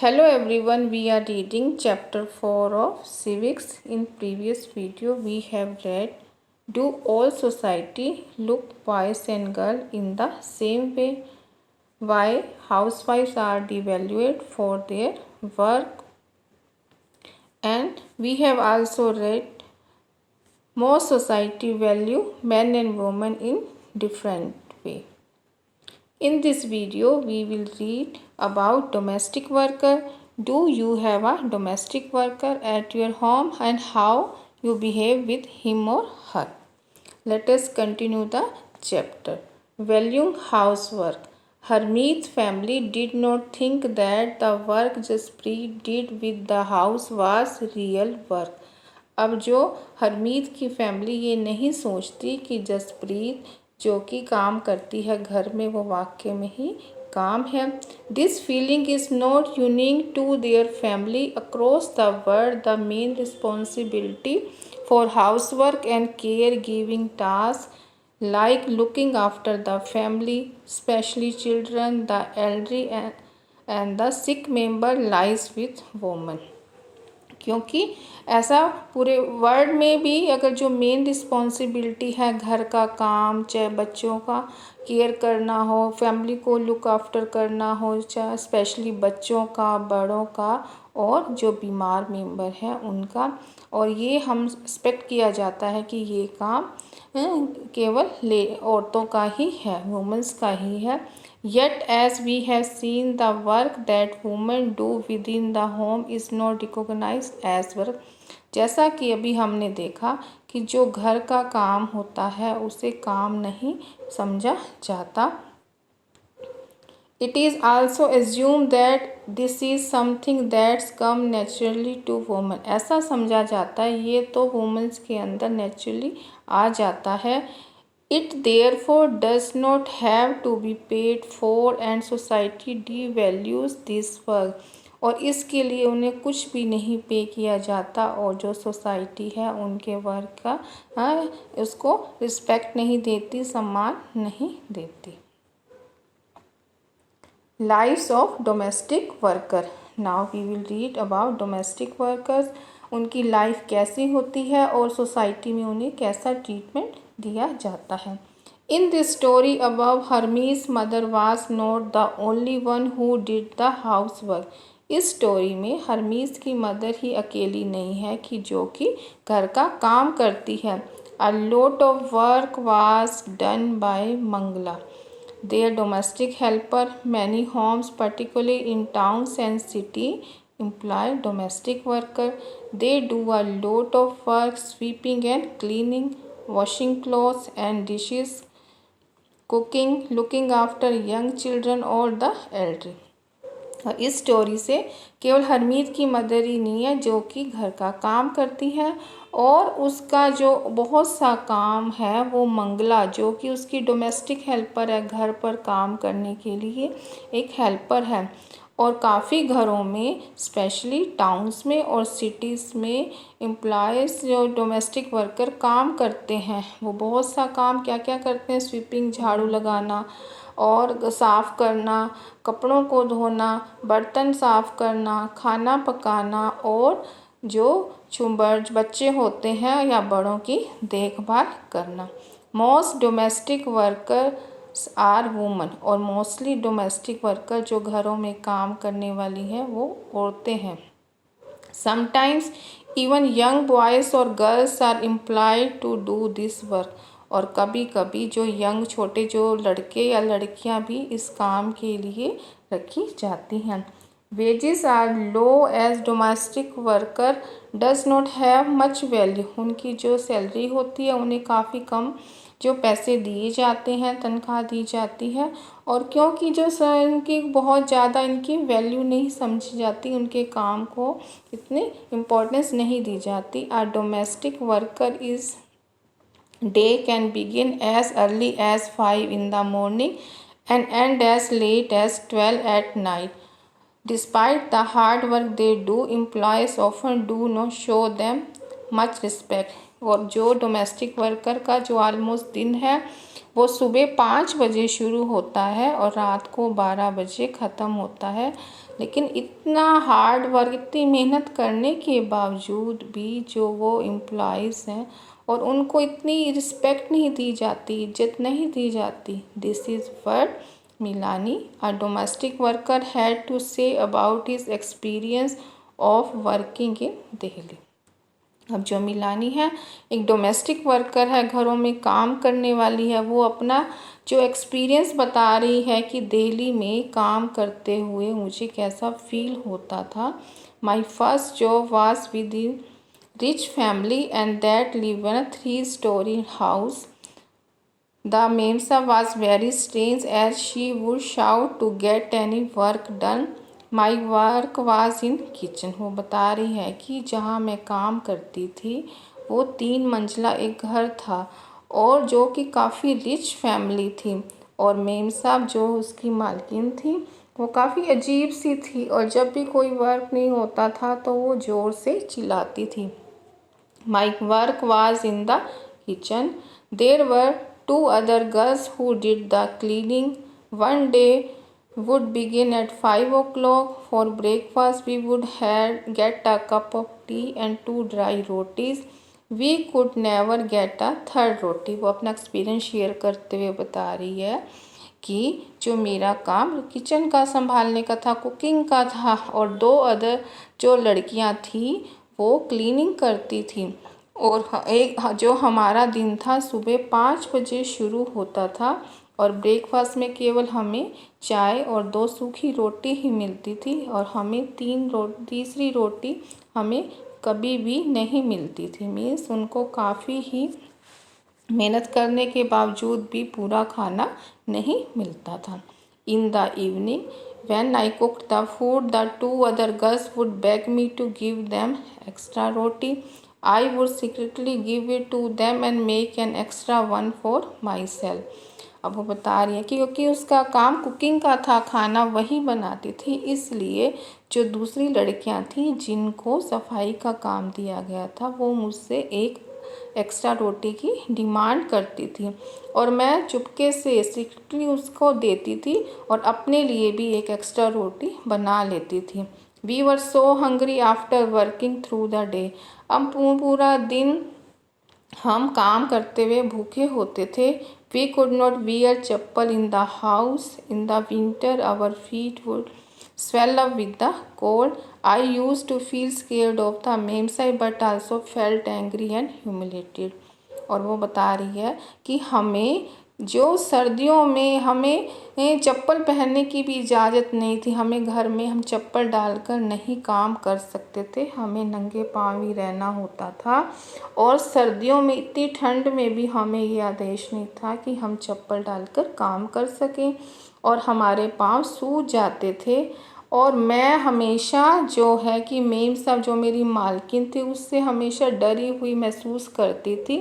Hello everyone, we are reading chapter 4 of civics. In previous video we have read, do all society look boys and girls in the same way? Why housewives are devalued for their work? And we have also read, most society value men and women in different way. In this video, we will read about domestic worker. Do you have a domestic worker at your home and how you behave with him or her? Let us continue the chapter. Valuing housework. Harmeet's family did not think that the work Jaspreet did with the house was real work. अब जो हरमीत की family ये नहीं सोचती कि जसप्रीत जो कि काम करती है घर में वो वाकई में ही काम है. This feeling is not unique to there family across the world. The main responsibility for house work and care giving task like looking after the family, especially children, the elderly and the sick member lies with women. क्योंकि ऐसा पूरे world में भी अगर जो main responsibility है घर का काम, चाहे बच्चों का केयर करना हो, फैमिली को लुक आफ्टर करना हो, चाहे स्पेशली बच्चों का, बड़ों का और जो बीमार मेंबर हैं उनका, और ये हम एक्सपेक्ट किया जाता है कि ये काम केवल औरतों का ही है, वुमेंस का ही है. Yet as we have seen, the work that women do within the home is not recognized as work. जैसा कि अभी हमने देखा कि जो घर का काम होता है उसे काम नहीं समझा जाता. It is also assumed that this is something that's come naturally to women. ऐसा समझा जाता है ये तो वुमेन्स के अंदर नेचुरली आ जाता है. It therefore does not have to be paid for and society devalues this work. और इसके लिए उन्हें कुछ भी नहीं पे किया जाता और जो सोसाइटी है उनके वर्क का उसको रिस्पेक्ट नहीं देती, सम्मान नहीं देती. Lives of domestic worker. Now we will read about domestic workers. उनकी लाइफ कैसी होती है और सोसाइटी में उन्हें कैसा ट्रीटमेंट दिया जाता है. In this story above, Hermes' mother was not the only one who did the housework. इस स्टोरी में हरमीस की मदर ही अकेली नहीं है कि जो कि घर का काम करती है. A lot of work was done by Mangala, their domestic helper. Many homes, particularly in towns and cities, employ domestic worker. They do a lot of work, sweeping and cleaning, washing clothes and dishes, cooking, looking after young children और the elderly. और इस story से केवल हरमीत की mother ही नहीं है जो कि घर का काम करती है, और उसका जो बहुत सा काम है वो मंगला जो कि उसकी डोमेस्टिक हेल्पर है, घर पर काम करने के लिए एक हेल्पर है. और काफ़ी घरों में स्पेशली टाउन्स में और सिटीज़ में एम्प्लॉयज़ जो डोमेस्टिक वर्कर काम करते हैं वो बहुत सा काम क्या क्या करते हैं. स्वीपिंग, झाड़ू लगाना और साफ़ करना, कपड़ों को धोना, बर्तन साफ़ करना, खाना पकाना और जो बच्चे होते हैं या बड़ों की देखभाल करना. Most domestic worker are woman. और मोस्टली डोमेस्टिक वर्कर जो घरों में काम करने वाली हैं वो औरतें हैं. समटाइम्स इवन यंग बॉयज़ और girls are employed to do this work. और कभी कभी जो यंग छोटे जो लड़के या लड़कियां भी इस काम के लिए रखी जाती हैं. Wages are low as domestic worker does not have much value. उनकी जो सैलरी होती है उन्हें काफ़ी कम जो पैसे दिए जाते हैं, तनख्वाह दी जाती है, और क्योंकि जो इनकी बहुत ज़्यादा इनकी वैल्यू नहीं समझी जाती, उनके काम को इतनी इम्पोर्टेंस नहीं दी जाती. A domestic worker is day can begin as early as 5 in the morning and end as late as 12 at night. Despite the hard work they do, employees often do not show them much respect. और जो domestic worker का जो almost दिन है वो सुबह 5 बजे शुरू होता है और रात को 12 बजे ख़त्म होता है। लेकिन इतना हार्ड वर्क, इतनी मेहनत करने के बावजूद भी जो वो एम्प्लॉइज़ हैं और उनको इतनी रिस्पेक्ट नहीं दी जाती, इज्जत नहीं दी जाती। This is what Milani, a domestic worker, had to say about his experience of working in Delhi. अब जो मिलानी है एक डोमेस्टिक वर्कर है, घरों में काम करने वाली है, वो अपना जो एक्सपीरियंस बता रही है कि दिल्ली में काम करते हुए मुझे कैसा फील होता था। My first job was with in rich family and that live in 3 story house. The Memsa was very strange as she would shout to get any work done. My work was in kitchen। वो बता रही है कि जहाँ मैं काम करती थी वो 3 मंजिला एक घर था और जो कि काफ़ी रिच फैमिली थी। और मेम साहब जो उसकी मालकिन थी वो काफ़ी अजीब सी थी और जब भी कोई वर्क नहीं होता था तो वो ज़ोर से चिल्लाती थी। My work was in the kitchen. There were 2 other girls who did the cleaning. One day would begin at 5 o'clock. For breakfast we would get a cup of tea and 2 dry rotis. We could never get a third roti। वो अपना experience share करते हुए बता रही है कि जो मेरा काम किचन का संभालने का था, कुकिंग का था और 2 अदर जो लड़कियां थी वो क्लीनिंग करती थी। और एक जो हमारा दिन था सुबह 5 बजे शुरू होता था और ब्रेकफास्ट में केवल हमें चाय और 2 सूखी रोटी ही मिलती थी और हमें तीसरी रोटी हमें कभी भी नहीं मिलती थी। मीन्स उनको काफ़ी ही मेहनत करने के बावजूद भी पूरा खाना नहीं मिलता था। In the evening when I cooked the food, the 2 other girls would beg me to give them extra roti. I would secretly give it to them and make an extra one for myself। अब वो बता रही है कि क्योंकि उसका काम cooking का था, खाना वही बनाती थी, इसलिए जो दूसरी लड़कियां थी जिनको सफाई का काम दिया गया था वो मुझसे एक एक्स्ट्रा रोटी की डिमांड करती थी और मैं चुपके से सीक्रेटली उसको देती थी और अपने लिए भी एक एक्स्ट्रा रोटी बना लेती थी। We were so hungry after working through the day. अब पूरा दिन हम काम करते हुए भूखे होते थे। We could not wear chappal in the house. In the winter our feet would swell up with the cold. I used to feel scared of the Memsai but also felt angry and humiliated। और वो बता रही है कि हमें जो सर्दियों में हमें चप्पल पहनने की भी इजाज़त नहीं थी। हमें घर में हम चप्पल डालकर नहीं काम कर सकते थे, हमें नंगे पाँव ही रहना होता था और सर्दियों में इतनी ठंड में भी हमें ये आदेश नहीं था कि हम चप्पल डालकर काम कर सकें और हमारे पाँव सूज जाते थे। और मैं हमेशा जो है कि मेम साहब जो मेरी मालकिन थी उससे हमेशा डरी हुई महसूस करती थी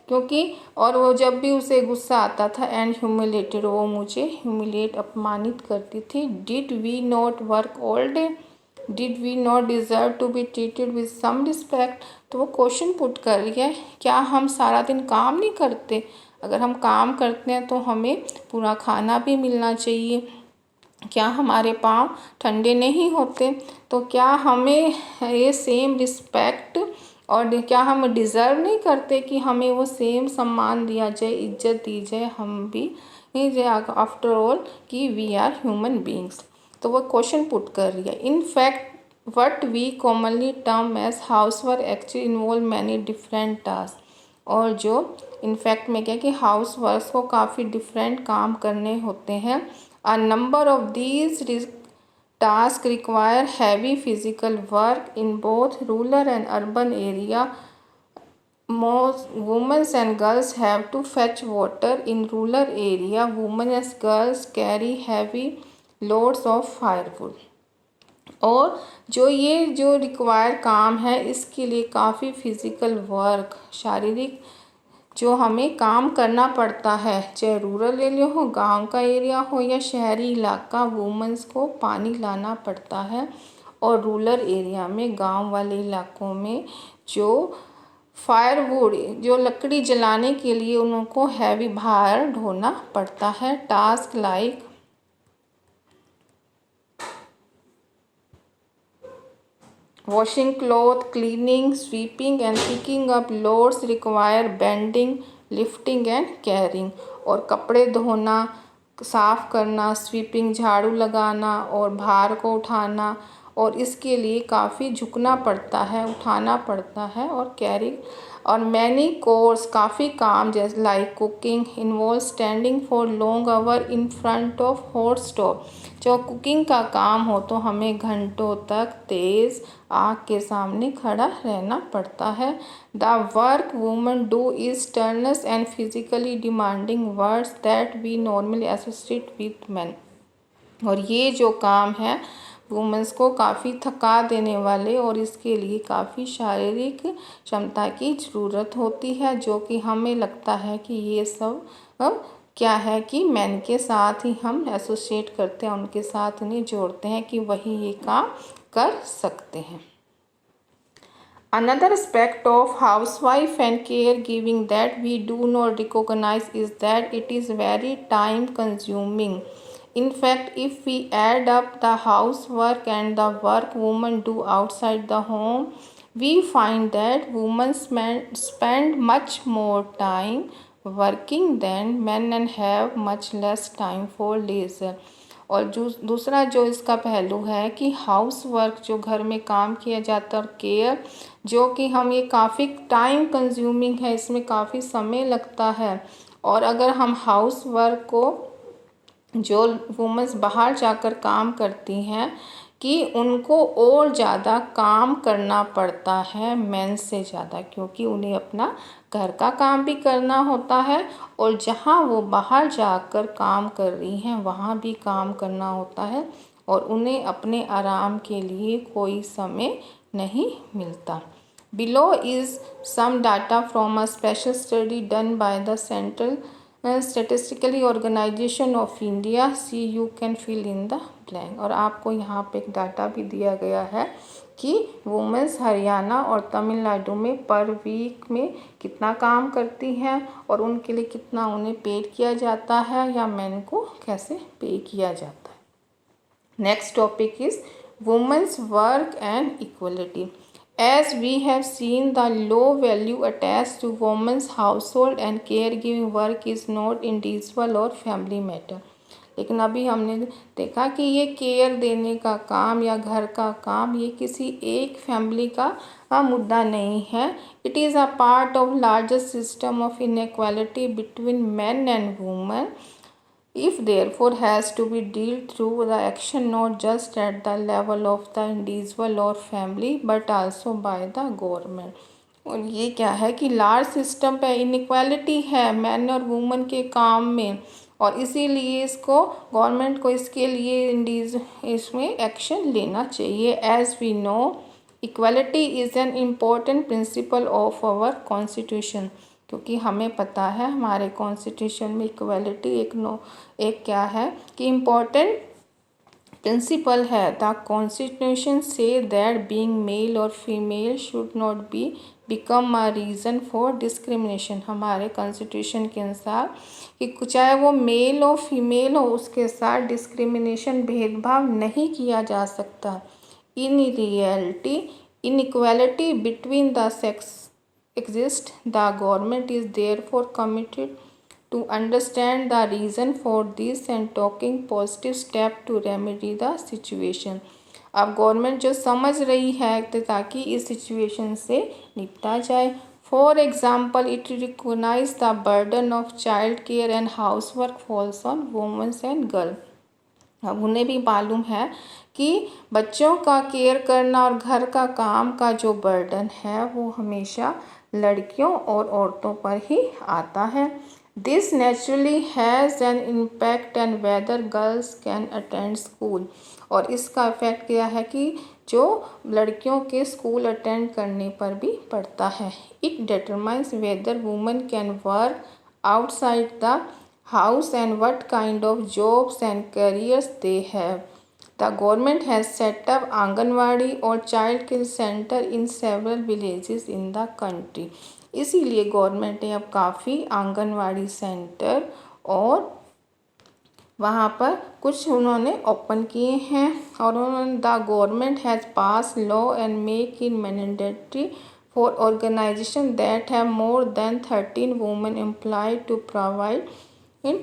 क्योंकि और वो जब भी उसे गुस्सा आता था एंड ह्यूमिलेटेड, वो मुझे ह्यूमिलेट अपमानित करती थी। Did we not work all day? Did we not deserve to be treated with some respect? तो वो क्वेश्चन पुट कर रही है, क्या हम सारा दिन काम नहीं करते? अगर हम काम करते हैं तो हमें पूरा खाना भी मिलना चाहिए। क्या हमारे पाँव ठंडे नहीं होते? तो क्या हमें ये सेम रिस्पेक्ट और क्या हम डिज़र्व नहीं करते कि हमें वो सेम सम्मान दिया जाए, इज्जत दी जाए? हम भी आफ्टर ऑल कि वी आर ह्यूमन बींग्स। तो वो क्वेश्चन पुट कर रही है। In fact what we commonly term as house work actually involve many different task. और जो इनफैक्ट में क्या कि हाउस वर्क को काफ़ी डिफरेंट काम करने होते हैं। A number of these tasks require heavy physical work in both rural and urban area. Most women and girls have to fetch water in rural area. Women and girls carry heavy loads of firewood। और जो ये जो require काम है इसके लिए काफ़ी physical work, शारीरिक जो हमें काम करना पड़ता है, चाहे रूरल एरिया हो, गांव का एरिया हो या शहरी इलाका, वुमेंस को पानी लाना पड़ता है। और रूरल एरिया में, गांव वाले इलाकों में जो फायरवुड, जो लकड़ी जलाने के लिए उनको हैवी भार ढोना पड़ता है। Task like washing cloth, cleaning, sweeping and picking up loads require bending, lifting and carrying। और कपड़े धोना, साफ करना, स्वीपिंग झाड़ू लगाना और भार को उठाना, और इसके लिए काफ़ी झुकना पड़ता है, उठाना पड़ता है और कैरी। और मैनी कोर्स, काफ़ी काम जैसे like cooking involve standing for long hour in front of hot stove. जो कुकिंग का काम हो तो हमें घंटों तक तेज़ आग के सामने खड़ा रहना पड़ता है। The work women do is turns and physically demanding words that we normally associate with man. और ये जो काम है वुमेंस को काफ़ी थका देने वाले और इसके लिए काफ़ी शारीरिक क्षमता की ज़रूरत होती है, जो कि हमें लगता है कि ये सब क्या है कि मैन के साथ ही हम एसोसिएट करते हैं, उनके साथ उन्हें जोड़ते हैं कि वही ये काम कर सकते हैं। Another aspect of housewife and caregiving that we do not recognize is that it is very time consuming. In fact, if we add up the housework and the work women do outside the home, we find that women spend much more time working than men and have much less time for leisure। और जो दूसरा जो इसका पहलू है कि house work, जो घर में काम किया जाता है, और केयर, जो कि हम ये काफ़ी टाइम कंज्यूमिंग है, इसमें काफ़ी समय लगता है। और अगर हम हाउस वर्क को, जो वुमेन्स बाहर जाकर काम करती हैं, कि उनको और ज़्यादा काम करना पड़ता है मेन से ज़्यादा, क्योंकि उन्हें अपना घर का काम भी करना होता है और जहाँ वो बाहर जाकर काम कर रही हैं वहाँ भी काम करना होता है, और उन्हें अपने आराम के लिए कोई समय नहीं मिलता। Below is some data from a special study done by the Central Statistical Organization of India। See you can fill in the blank। और आपको यहाँ पे एक डाटा भी दिया गया है कि वुमेन्स हरियाणा और तमिलनाडु में पर वीक में कितना काम करती हैं और उनके लिए कितना उन्हें पेड किया जाता है या मैन को कैसे पे किया जाता है। Next topic is women's work and equality. As we have seen, the low value attached to women's household and caregiving work is not individual or family matter। लेकिन अभी हमने देखा कि ये केयर देने का काम या घर का काम ये किसी एक फैमिली का मुद्दा नहीं है। It is a part of larger system of inequality between man and women. If therefore has to be dealt through the action not just at the level of the individual or family but also by the government। और ये क्या है कि large system पे inequality है man और women के काम में, और इसीलिए इसको गवर्नमेंट को इसके लिए इसमें एक्शन लेना चाहिए। As we know equality is an important principle of our constitution. क्योंकि हमें पता है हमारे कॉन्स्टिट्यूशन में इक्वालिटी एक क्या है कि इम्पोर्टेंट प्रिंसिपल है। The constitution says that being male और female should not be become a reason for discrimination. हमारे कॉन्स्टिट्यूशन के अनुसार कि चाहे वो मेल हो फीमेल हो उसके साथ डिस्क्रिमिनेशन भेदभाव नहीं किया जा सकता। In reality inequality between the sex exist। The government is therefore committed to understand the reason for this and taking positive step to remedy the situation। अब गवर्नमेंट जो समझ रही है ताकि इस सिचुएशन से निपटा जाए। For example it recognise the burden of child care and house work falls on women's and girl. अब उन्हें भी मालूम है कि बच्चों का केयर करना और घर का काम का जो बर्डन है वो हमेशा लड़कियों और औरतों पर ही आता है। This naturally has an impact and whether girls can attend school. और इसका इफेक्ट क्या है कि जो लड़कियों के स्कूल अटेंड करने पर भी पड़ता है। It determines whether women can work outside the house and what kind of jobs and careers they have. The government has set up anganwadi और child care centre in several villages in the country. इसीलिए government ने अब काफ़ी anganwadi centre और वहाँ पर कुछ उन्होंने ओपन किए हैं। और उन्होंने the government has pass law and make in mandatory for organisation that have more than 13 women employed to provide in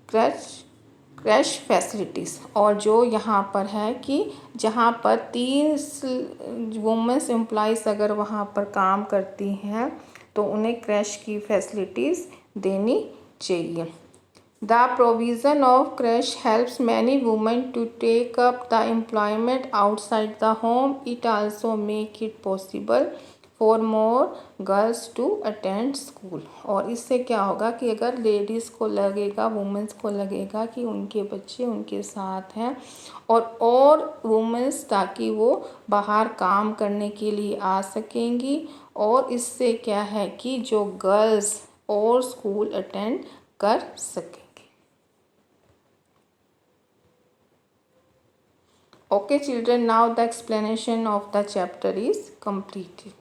crash facilities. और जो यहाँ पर है कि जहाँ पर 3 वुमेन्स एम्प्लॉइज़ अगर वहाँ पर काम करती हैं तो उन्हें क्रैश की फैसिलिटीज़ देनी चाहिए। The provision of creche helps many women to take up the employment outside the home. It also make it possible for more girls to attend school. और इससे क्या होगा कि अगर लेडीज़ को लगेगा, वुमेंस को लगेगा कि उनके बच्चे उनके साथ हैं और वुमेंस ताकि वो बाहर काम करने के लिए आ सकेंगी। और इससे क्या है कि जो गर्ल्स और स्कूल अटेंड कर सकें। Okay children, now the explanation of the chapter is completed.